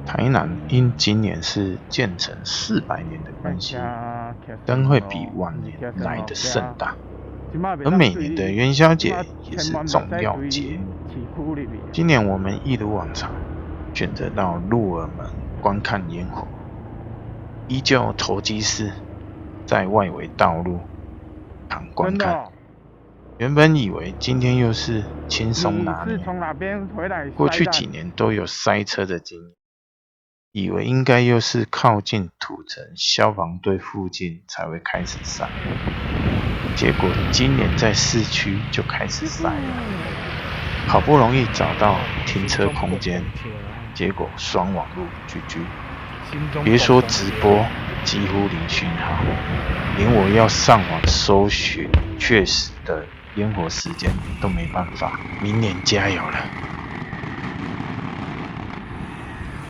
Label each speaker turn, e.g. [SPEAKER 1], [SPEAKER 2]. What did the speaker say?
[SPEAKER 1] 台南因今年是建成400年的关系，灯会比往年来得盛大，而每年的元宵节也是重要节目。今年我们一如往常，选择到鹿耳门观看烟火，依旧投机式在外围道路旁观看。原本以为今天又是轻松拿捏，过去几年都有塞车的经验，以为应该又是靠近土城消防队附近才会开始塞，结果今年在市区就开始塞了。好不容易找到停车空间，结果双网路GG，别说直播，几乎零讯号，连我要上网搜寻确实的烟火时间都没办法。明年加油了！